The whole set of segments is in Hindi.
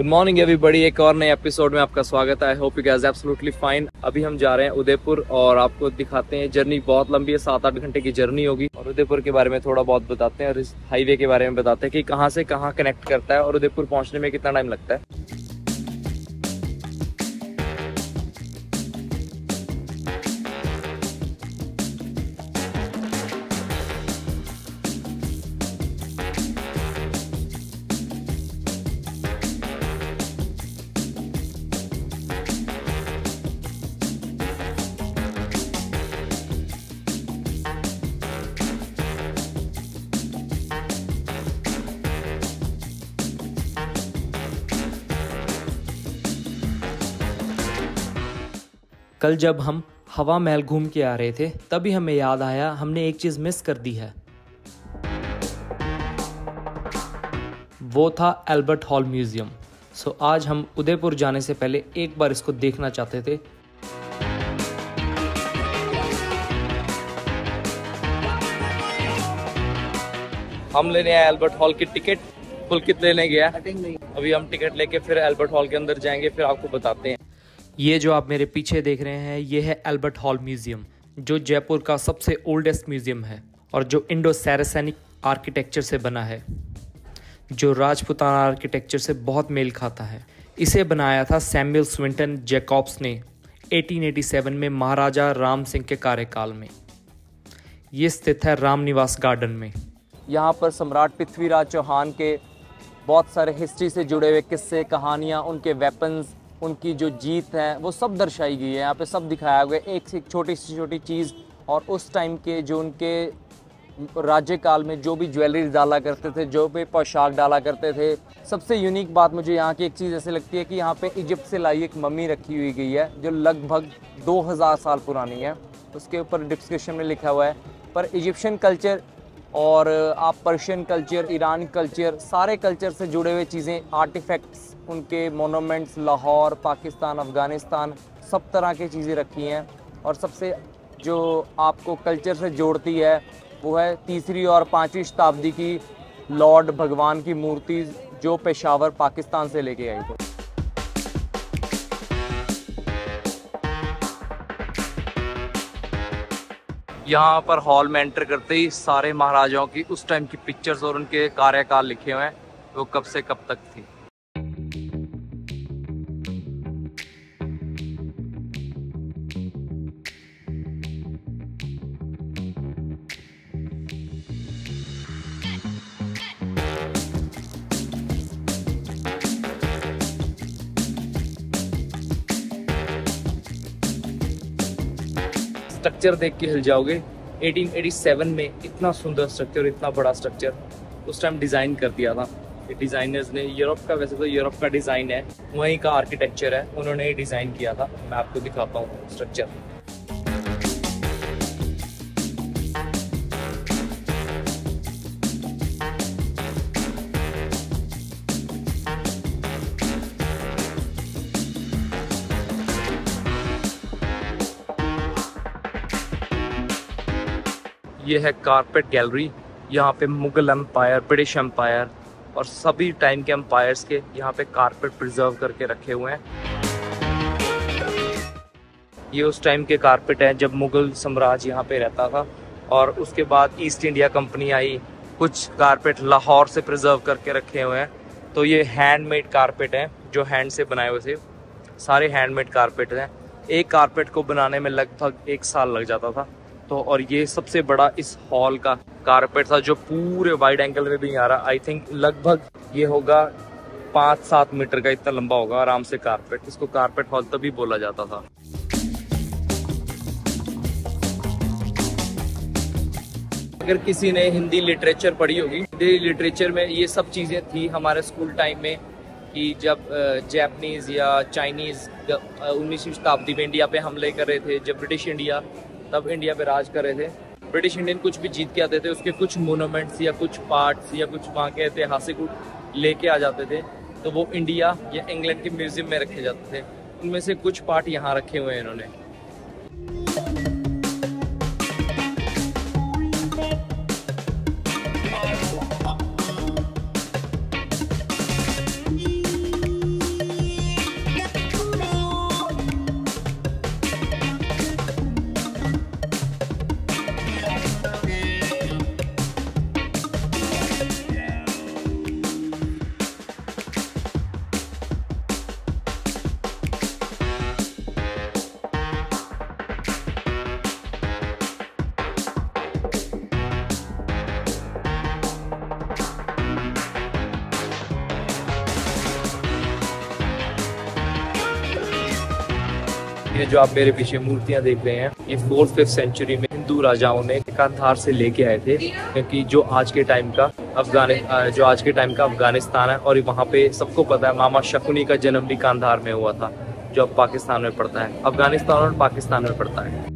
गुड मॉर्निंग एवरीबॉडी, एक और नए एपिसोड में आपका स्वागत है। I hope you guys absolutely fine. अभी हम जा रहे हैं उदयपुर और आपको दिखाते हैं। जर्नी बहुत लंबी है, 7-8 घंटे की जर्नी होगी और उदयपुर के बारे में थोड़ा बहुत बताते हैं और इस हाईवे के बारे में बताते हैं कि कहाँ से कहाँ कनेक्ट करता है और उदयपुर पहुँचने में कितना टाइम लगता है। कल जब हम हवा महल घूम के आ रहे थे तभी हमें याद आया हमने एक चीज़ मिस कर दी है। वो था एल्बर्ट हॉल म्यूजियम। सो आज हम उदयपुर जाने से पहले एक बार इसको देखना चाहते थे। हम लेने आए एल्बर्ट हॉल की टिकट। पुलकित लेने गया, अभी हम टिकट लेके फिर एल्बर्ट हॉल के अंदर जाएंगे, फिर आपको बताते हैं। ये जो आप मेरे पीछे देख रहे हैं ये है एल्बर्ट हॉल म्यूजियम, जो जयपुर का सबसे ओल्डेस्ट म्यूजियम है और जो इंडो सैरासैनिक आर्किटेक्चर से बना है, जो राजपूताना आर्किटेक्चर से बहुत मेल खाता है। इसे बनाया था सैमुअल स्विंटन जैकॉब्स ने 1887 में महाराजा राम सिंह के कार्यकाल में। ये स्थित है रामनिवास गार्डन में। यहाँ पर सम्राट पृथ्वीराज चौहान के बहुत सारे हिस्ट्री से जुड़े हुए किस्से, कहानियाँ, उनके वेपन्स, उनकी जो जीत है वो सब दर्शाई गई है। यहाँ पे सब दिखाया गया, एक से एक छोटी से छोटी चीज़, और उस टाइम के जो उनके राज्यकाल में जो भी ज्वेलरी डाला करते थे, जो भी पोशाक डाला करते थे। सबसे यूनिक बात मुझे यहाँ की एक चीज़ ऐसे लगती है कि यहाँ पे इजिप्ट से लाई एक मम्मी रखी हुई गई है जो लगभग 2000 साल पुरानी है। उसके ऊपर डिस्क्रिप्शन में लिखा हुआ है। पर इजिप्शियन कल्चर और आप पर्शियन कल्चर, ईरान कल्चर, सारे कल्चर से जुड़े हुए चीज़ें, आर्टिफैक्ट्स, उनके मोनूमेंट्स, लाहौर, पाकिस्तान, अफ़गानिस्तान, सब तरह की चीज़ें रखी हैं। और सबसे जो आपको कल्चर से जोड़ती है वो है 3री और 5वीं शताब्दी की लॉर्ड भगवान की मूर्ति जो पेशावर पाकिस्तान से लेके आई थी। यहाँ पर हॉल में एंटर करते ही सारे महाराजाओं की उस टाइम की पिक्चर्स और उनके कार्यकाल लिखे हुए हैं, वो कब से कब तक थी। स्ट्रक्चर देख के हिल जाओगे। 1887 में इतना सुंदर स्ट्रक्चर, इतना बड़ा स्ट्रक्चर उस टाइम डिज़ाइन कर दिया था। ये डिज़ाइनर्स ने, यूरोप का, वैसे तो यूरोप का डिज़ाइन है, वहीं का आर्किटेक्चर है, उन्होंने ही डिज़ाइन किया था। मैं आपको दिखाता हूँ स्ट्रक्चर। ये है कारपेट गैलरी। यहाँ पे मुगल एम्पायर, ब्रिटिश एम्पायर और सभी टाइम के एम्पायर्स के यहाँ पे कारपेट प्रिजर्व करके रखे हुए हैं। ये उस टाइम के कारपेट हैं जब मुगल साम्राज्य यहाँ पे रहता था, और उसके बाद ईस्ट इंडिया कंपनी आई। कुछ कारपेट लाहौर से प्रिजर्व करके रखे हुए हैं। तो ये हैंडमेड कारपेट हैं जो हैंड से बनाए हुए थे, सारे हैंडमेड कारपेट हैं। एक कारपेट को बनाने में लगभग 1 साल लग जाता था। तो और ये सबसे बड़ा इस हॉल का कारपेट था जो पूरे वाइड एंगल में भी आ रहा। आई थिंक लगभग ये होगा 5-7 मीटर का, इतना लंबा होगा आराम से कारपेट। इसको कारपेट हॉल तभी बोला जाता था। अगर किसी ने हिंदी लिटरेचर पढ़ी होगी, हिंदी लिटरेचर में ये सब चीज़ें थी हमारे स्कूल टाइम में कि जब जैपनीज या चाइनीज़ 19वीं शताब्दी में इंडिया पे हमले कर रहे थे, जब ब्रिटिश इंडिया तब इंडिया पे राज कर रहे थे। ब्रिटिश इंडियन कुछ भी जीत के आते थे, उसके कुछ मोनूमेंट्स या कुछ पार्ट्स या कुछ वहाँ के ऐतिहासिक लेके आ जाते थे, तो वो इंडिया या इंग्लैंड के म्यूजियम में रखे जाते थे। उनमें से कुछ पार्ट यहाँ रखे हुए हैं इन्होंने। ये जो आप मेरे पीछे मूर्तियां देख रहे हैं, ये 4th-5th सेंचुरी में हिंदू राजाओं ने कांधार से लेके आए थे, क्योंकि जो आज के टाइम का अफगानिस्तान है, और वहाँ पे सबको पता है मामा शकुनी का जन्म भी कांधार में हुआ था, जो अब पाकिस्तान में पड़ता है। अफगानिस्तान और पाकिस्तान में पड़ता है।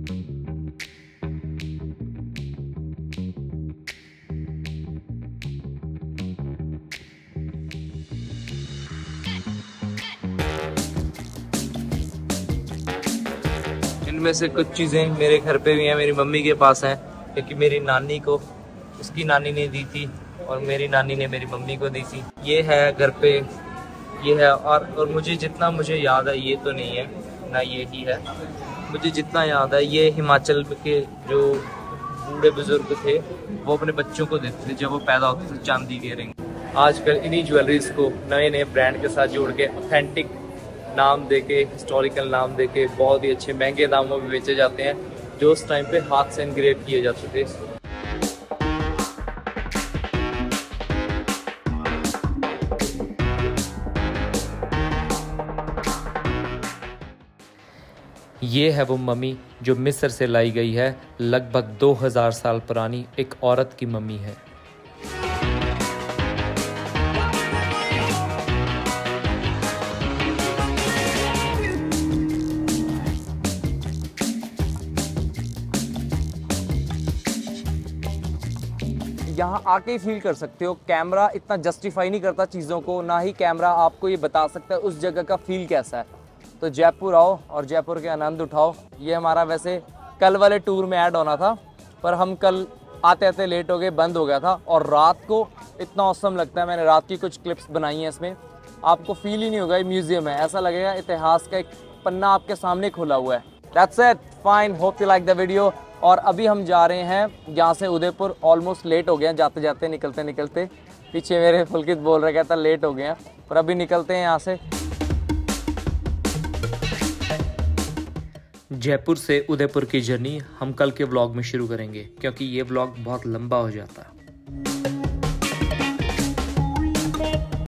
इनमें से कुछ चीज़ें मेरे घर पे भी हैं, मेरी मम्मी के पास हैं, क्योंकि मेरी नानी को उसकी नानी ने दी थी और मेरी नानी ने मेरी मम्मी को दी थी। ये है घर पे, ये है। और मुझे जितना मुझे याद है, ये तो नहीं है ना, ये ही है। मुझे जितना याद है, ये हिमाचल के जो बूढ़े बुजुर्ग थे वो अपने बच्चों को देते थे जब वो पैदा होते थे, चांदी के रिंग। आजकल इन्हीं ज्वेलरीज को नए नए ब्रांड के साथ जोड़ के ऑथेंटिक नाम देके, हिस्टोरिकल नाम देके बहुत ही अच्छे महंगे दामों में बेचे जाते हैं, जो उस टाइम पे हाथ से एनग्रेव किए जाते थे। ये है वो मम्मी जो मिस्र से लाई गई है। लगभग 2000 साल पुरानी एक औरत की मम्मी है। यहाँ आके ही फील कर सकते हो, कैमरा इतना जस्टिफाई नहीं करता चीज़ों को, ना ही कैमरा आपको ये बता सकता है उस जगह का फील कैसा है। तो जयपुर आओ और जयपुर के आनंद उठाओ। ये हमारा वैसे कल वाले टूर में ऐड होना था, पर हम कल आते आते लेट हो गए, बंद हो गया था। और रात को इतना औसम लगता है, मैंने रात की कुछ क्लिप्स बनाई हैं इसमें, आपको फील ही नहीं होगा ये म्यूजियम है, ऐसा लगेगा इतिहास का एक पन्ना आपके सामने खुला हुआ है। That's it, fine, hope you like the video. और अभी हम जा रहे हैं यहाँ से उदयपुर, ऑलमोस्ट लेट हो गए हैं जाते जाते, निकलते निकलते। पीछे मेरे पुलकित बोल रहे, कहता लेट हो गए हैं, पर अभी निकलते हैं यहाँ से। जयपुर से उदयपुर की जर्नी हम कल के व्लॉग में शुरू करेंगे, क्योंकि ये व्लॉग बहुत लंबा हो जाता है।